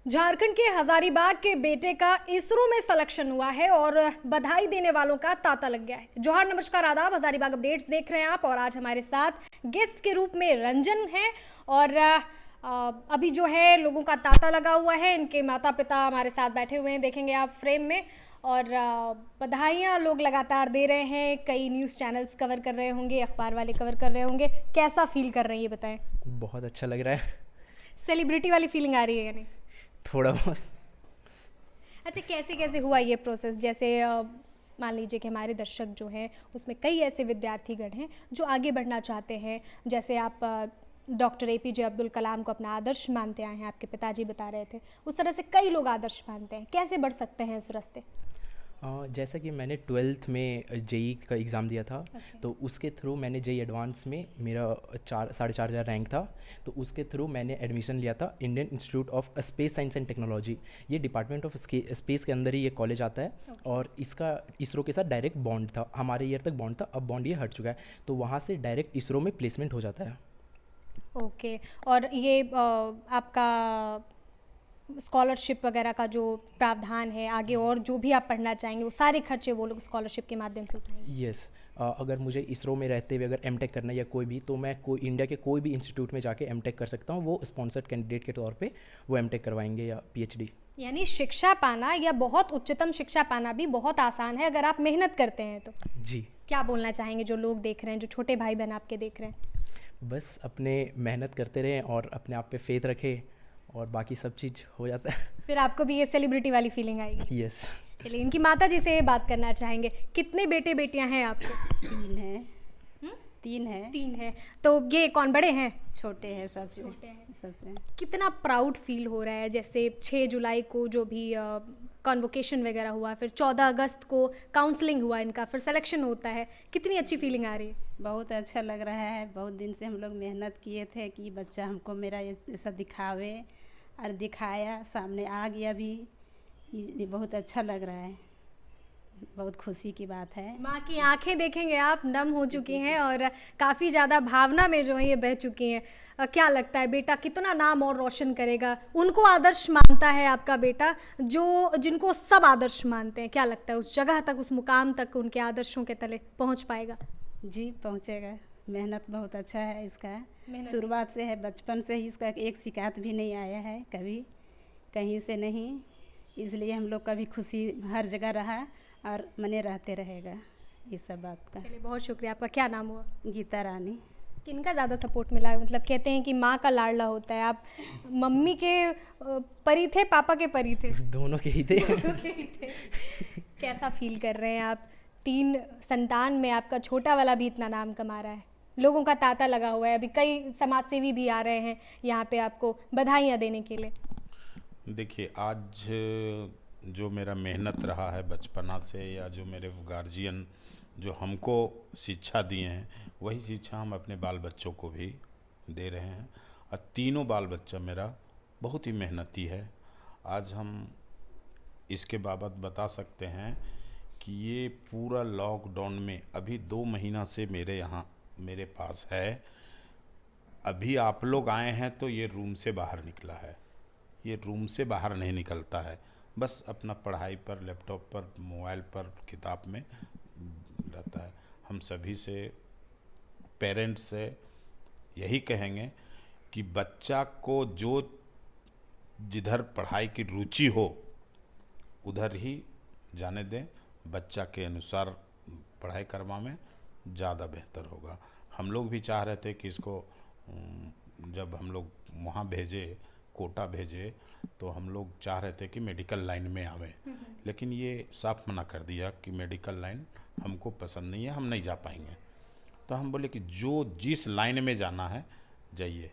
झारखंड के हजारीबाग के बेटे का इसरो में सिलेक्शन हुआ है और बधाई देने वालों का तांता लग गया है। जोहार, नमस्कार, आदाब। हजारीबाग अपडेट्स देख रहे हैं आप और आज हमारे साथ गेस्ट के रूप में रंजन है और अभी जो है लोगों का तांता लगा हुआ है। इनके माता पिता हमारे साथ बैठे हुए हैं, देखेंगे आप फ्रेम में। और बधाइयाँ लोग लगातार दे रहे हैं, कई न्यूज़ चैनल्स कवर कर रहे होंगे, अखबार वाले कवर कर रहे होंगे। कैसा फील कर रहे हैं ये बताएं। बहुत अच्छा लग रहा है। सेलिब्रिटी वाली फीलिंग आ रही है या नहीं? थोड़ा बहुत। अच्छा, कैसे कैसे हुआ ये प्रोसेस? जैसे मान लीजिए कि हमारे दर्शक जो हैं उसमें कई ऐसे विद्यार्थीगण हैं जो आगे बढ़ना चाहते हैं। जैसे आप डॉक्टर APJ अब्दुल कलाम को अपना आदर्श मानते आए हैं, आपके पिताजी बता रहे थे। उस तरह से कई लोग आदर्श मानते हैं। कैसे बढ़ सकते हैं इस रास्ते? जैसा कि मैंने 12th में जेई का एग्ज़ाम दिया था। तो उसके थ्रू मैंने जेई एडवांस में मेरा 4,500 रैंक था। तो उसके थ्रू मैंने एडमिशन लिया था Indian institute of space science and technology. ये डिपार्टमेंट ऑफ स्पेस के अंदर ही ये कॉलेज आता है। और इसका इसरो के साथ डायरेक्ट बॉन्ड था, हमारे ईयर तक बॉन्ड था, अब बॉन्ड ये हट चुका है। तो वहाँ से डायरेक्ट इसरो में प्लेसमेंट हो जाता है। ओके। और ये आपका स्कॉलरशिप वगैरह का जो प्रावधान है आगे, और जो भी आप पढ़ना चाहेंगे वो सारे खर्चे वो लोग स्कॉलरशिप के माध्यम से उठाएंगे? यस। अगर मुझे इसरो में रहते हुए अगर एमटेक करना है या कोई भी, तो मैं कोई इंडिया के कोई भी इंस्टीट्यूट में जाके एमटेक कर सकता हूँ। वो स्पॉन्सर्ड कैंडिडेट के तौर पे वो एमटेक करवाएंगे या PhD। यानी शिक्षा पाना या बहुत उच्चतम शिक्षा पाना भी बहुत आसान है अगर आप मेहनत करते हैं तो। जी। क्या बोलना चाहेंगे जो लोग देख रहे हैं, जो छोटे भाई बहन आपके देख रहे हैं? बस अपने मेहनत करते रहें और अपने आप पे फेथ रखें और बाकी सब चीज़ हो जाता है। फिर आपको भी ये सेलिब्रिटी वाली फीलिंग आएगी। यस। चलिए, इनकी माता जी से बात करना चाहेंगे। कितने बेटे बेटियां हैं आपको? 3 है। 3 है। 3 है। तो ये कौन बड़े हैं? छोटे हैं सबसे। छोटे हैं। सबसे। कितना प्राउड फील हो रहा है? जैसे 6 जुलाई को जो भी कॉन्वोकेशन वगैरह हुआ, फिर 14 अगस्त को काउंसलिंग हुआ इनका, फिर सिलेक्शन होता है, कितनी अच्छी फीलिंग आ रही है? बहुत अच्छा लग रहा है। बहुत दिन से हम लोग मेहनत किए थे कि बच्चा हमको मेरा ये सब दिखावे, और दिखाया, सामने आ गया भी। ये बहुत अच्छा लग रहा है, बहुत खुशी की बात है। माँ की आंखें देखेंगे आप, नम हो चुकी हैं और काफ़ी ज़्यादा भावना में जो है ये बह चुकी हैं। क्या लगता है बेटा कितना नाम और रोशन करेगा? उनको आदर्श मानता है आपका बेटा, जो जिनको सब आदर्श मानते हैं। क्या लगता है उस जगह तक, उस मुकाम तक उनके आदर्शों के तले पहुँच पाएगा? जी, पहुँचेगा। मेहनत बहुत अच्छा है इसका, शुरुआत से है, बचपन से ही इसका एक शिकायत भी नहीं आया है कभी, कहीं से नहीं। इसलिए हम लोग का भी खुशी हर जगह रहा और मने रहते रहेगा इस सब बात का। चलिए, बहुत शुक्रिया। आपका क्या नाम हुआ? गीता रानी। किनका ज़्यादा सपोर्ट मिला है? मतलब कहते हैं कि माँ का लाडला होता है। आप मम्मी के परी थे, पापा के परी थे? दोनों के ही थे। दोनों के ही थे। कैसा फील कर रहे हैं आप? 3 संतान में आपका छोटा वाला भी इतना नाम कमा रहा है, लोगों का तांता लगा हुआ है। अभी कई समाजसेवी भी आ रहे हैं यहाँ पे आपको बधाइयाँ देने के लिए। देखिए, आज जो मेरा मेहनत रहा है बचपना से, या जो मेरे गार्जियन जो हमको शिक्षा दिए हैं, वही शिक्षा हम अपने बाल बच्चों को भी दे रहे हैं। और तीनों बाल बच्चा मेरा बहुत ही मेहनती है। आज हम इसके बाबत बता सकते हैं कि ये पूरा लॉकडाउन में अभी 2 महीना से मेरे यहाँ मेरे पास है। अभी आप लोग आए हैं तो ये रूम से बाहर निकला है। ये रूम से बाहर नहीं निकलता है, बस अपना पढ़ाई पर, लैपटॉप पर, मोबाइल पर, किताब में रहता है। हम सभी से, पेरेंट्स से यही कहेंगे कि बच्चा को जो जिधर पढ़ाई की रुचि हो उधर ही जाने दें। बच्चा के अनुसार पढ़ाई करवा में ज़्यादा बेहतर होगा। हम लोग भी चाह रहे थे कि इसको जब हम लोग वहाँ भेजे, कोटा भेजे, तो हम लोग चाह रहे थे कि मेडिकल लाइन में आवे, लेकिन ये साफ मना कर दिया कि मेडिकल लाइन हमको पसंद नहीं है, हम नहीं जा पाएंगे। तो हम बोले कि जो जिस लाइन में जाना है जाइए।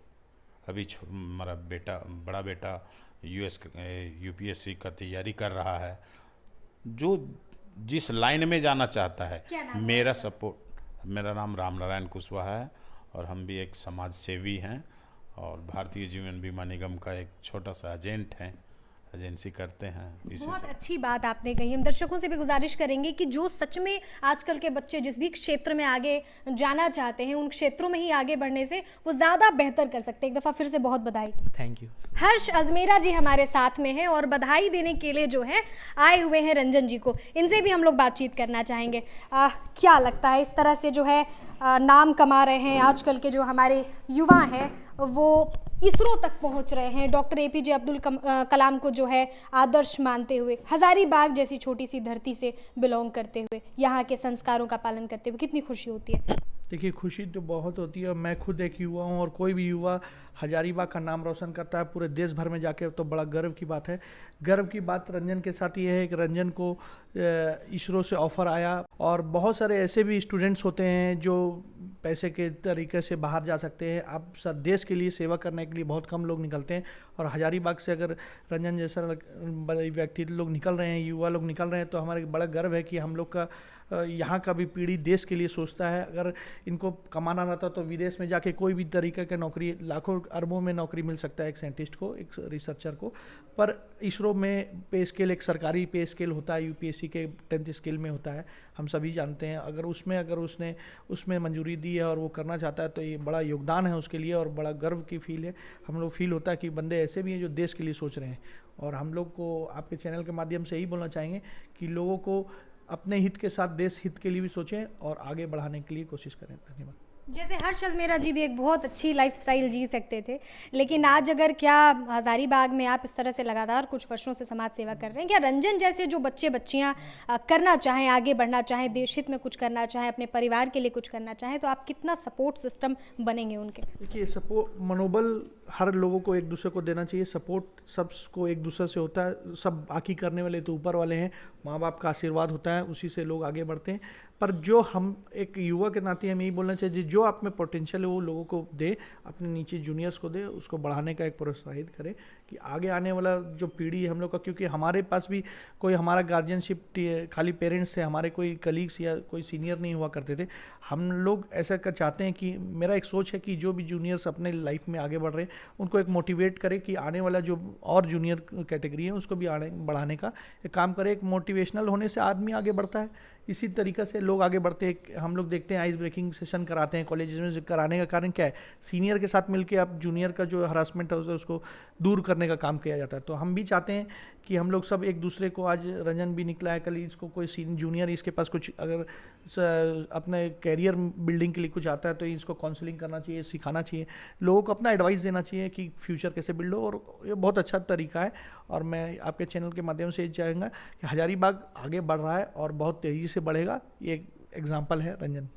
अभी हमारा बेटा, बड़ा बेटा UPSC का तैयारी कर रहा है। जो जिस लाइन में जाना चाहता है, मेरा सपोर्ट। मेरा नाम राम नारायण कुशवाहा है और हम भी एक समाज सेवी हैं और भारतीय जीवन बीमा निगम का एक छोटा सा एजेंट हैं। एजेंसी करते हैं। इसी बहुत से अच्छी बात आपने कही। हम दर्शकों से भी गुजारिश करेंगे कि जो सच में आजकल के बच्चे जिस भी क्षेत्र में आगे जाना चाहते हैं, उन क्षेत्रों में ही आगे बढ़ने से वो ज़्यादा बेहतर कर सकते हैं। एक दफ़ा फिर से बहुत बधाई। Thank you. हर्ष अजमेरा जी हमारे साथ में हैं और बधाई देने के लिए जो है आए हुए हैं रंजन जी को। इनसे भी हम लोग बातचीत करना चाहेंगे। क्या लगता है, इस तरह से जो है नाम कमा रहे हैं आजकल के जो हमारे युवा हैं, वो इसरो तक पहुंच रहे हैं, डॉक्टर APJ अब्दुल कलाम को जो है आदर्श मानते हुए, हज़ारीबाग जैसी छोटी सी धरती से बिलोंग करते हुए, यहाँ के संस्कारों का पालन करते हुए कितनी खुशी होती है? देखिए, खुशी तो बहुत होती है। मैं खुद एक युवा हूँ और कोई भी युवा हज़ारीबाग का नाम रोशन करता है पूरे देश भर में जाके, तो बड़ा गर्व की बात है। गर्व की बात रंजन के साथ ये है कि रंजन को इसरो से ऑफ़र आया, और बहुत सारे ऐसे भी स्टूडेंट्स होते हैं जो पैसे के तरीके से बाहर जा सकते हैं। अब देश के लिए सेवा करने के लिए बहुत कम लोग निकलते हैं, और हज़ारीबाग से अगर रंजन जैसा व्यक्ति लोग निकल रहे हैं, युवा लोग निकल रहे हैं, तो हमारे बड़ा गर्व है कि हम लोग का यहाँ का भी पीढ़ी देश के लिए सोचता है। अगर इनको कमाना रहता तो विदेश में जाके कोई भी तरीके का नौकरी, लाखों अरबों में नौकरी मिल सकता है एक साइंटिस्ट को, एक रिसर्चर को। पर इसरो में पे स्केल, एक सरकारी पे स्केल होता है, UPSC के 10th स्केल में होता है, हम सभी जानते हैं। अगर उसने उसमें मंजूरी दी है और वो करना चाहता है, तो ये बड़ा योगदान है उसके लिए और बड़ा गर्व की फील है। हम लोग फील होता है कि बंदे ऐसे भी हैं जो देश के लिए सोच रहे हैं। और हम लोग को आपके चैनल के माध्यम से यही बोलना चाहेंगे कि लोगों को अपने हित के साथ देश हित के लिए भी सोचें और आगे बढ़ाने के लिए कोशिश करें। धन्यवाद। जैसे हर्ष अजमेरा जी भी एक बहुत अच्छी लाइफस्टाइल जी सकते थे, लेकिन आज अगर क्या हज़ारीबाग में आप इस तरह से लगातार कुछ वर्षों से समाज सेवा कर रहे हैं, क्या रंजन जैसे जो बच्चे बच्चियां करना चाहें, आगे बढ़ना चाहें, देश हित में कुछ करना चाहें, अपने परिवार के लिए कुछ करना चाहें, तो आप कितना सपोर्ट सिस्टम बनेंगे उनके? देखिए, सपोर्ट मनोबल हर लोगों को एक दूसरे को देना चाहिए। सपोर्ट सबको एक दूसरे से होता है। सब बाकी करने वाले तो ऊपर वाले हैं, माँ बाप का आशीर्वाद होता है, उसी से लोग आगे बढ़ते हैं। पर जो हम एक युवा के नाते हमें यही बोलना चाहिए, जो आप में पोटेंशियल है वो लोगों को दे, अपने नीचे जूनियर्स को दे, उसको बढ़ाने का एक प्रोत्साहित करे कि आगे आने वाला जो पीढ़ी है हम लोग का, क्योंकि हमारे पास भी कोई हमारा गार्जियनशिप खाली पेरेंट्स से, हमारे कोई कलीग्स या कोई सीनियर नहीं हुआ करते थे। हम लोग ऐसा कर चाहते हैं कि मेरा एक सोच है कि जो भी जूनियर्स अपने लाइफ में आगे बढ़ रहे हैं उनको एक मोटिवेट करे कि आने वाला जो और जूनियर कैटेगरी है उसको भी आने बढ़ाने का एक काम करे। एक मोटिवेशनल होने से आदमी आगे बढ़ता है, इसी तरीक़े से लोग आगे बढ़ते हैं। हम लोग देखते हैं आइस ब्रेकिंग सेशन कराते हैं कॉलेज में, कराने का कारण क्या है? सीनियर के साथ मिलकर अब जूनियर का जो हरासमेंट है उसको दूर करने का काम किया जाता है। तो हम भी चाहते हैं कि हम लोग सब एक दूसरे को, आज रंजन भी निकला है, कल इसको कोई जूनियर इसके पास कुछ अगर अपने कैरियर बिल्डिंग के लिए कुछ आता है तो इसको काउंसलिंग करना चाहिए, सिखाना चाहिए, लोगों को अपना एडवाइस देना चाहिए कि फ्यूचर कैसे बिल्ड हो। और ये बहुत अच्छा तरीका है, और मैं आपके चैनल के माध्यम से ये चाहूँगा कि हज़ारीबाग आगे बढ़ रहा है और बहुत तेज़ी से बढ़ेगा। ये एक एग्जाम्पल है रंजन।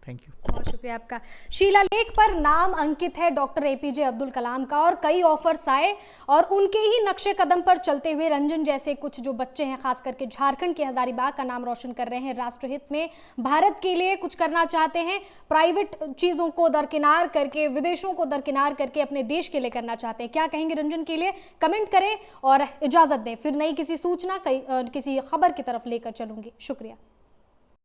थैंक यू, बहुत शुक्रिया आपका। शिलालेख पर नाम अंकित है डॉक्टर APJ अब्दुल कलाम का, और कई ऑफर्स आए और उनके ही नक्शे कदम पर चलते हुए रंजन जैसे कुछ जो बच्चे हैं, खास करके झारखंड के हज़ारीबाग का नाम रोशन कर रहे हैं, राष्ट्रहित में भारत के लिए कुछ करना चाहते हैं, प्राइवेट चीज़ों को दरकिनार करके, विदेशों को दरकिनार करके अपने देश के लिए करना चाहते हैं। क्या कहेंगे रंजन के लिए? कमेंट करें और इजाज़त दें, फिर नई किसी सूचना किसी खबर की तरफ लेकर चलूँगी। शुक्रिया।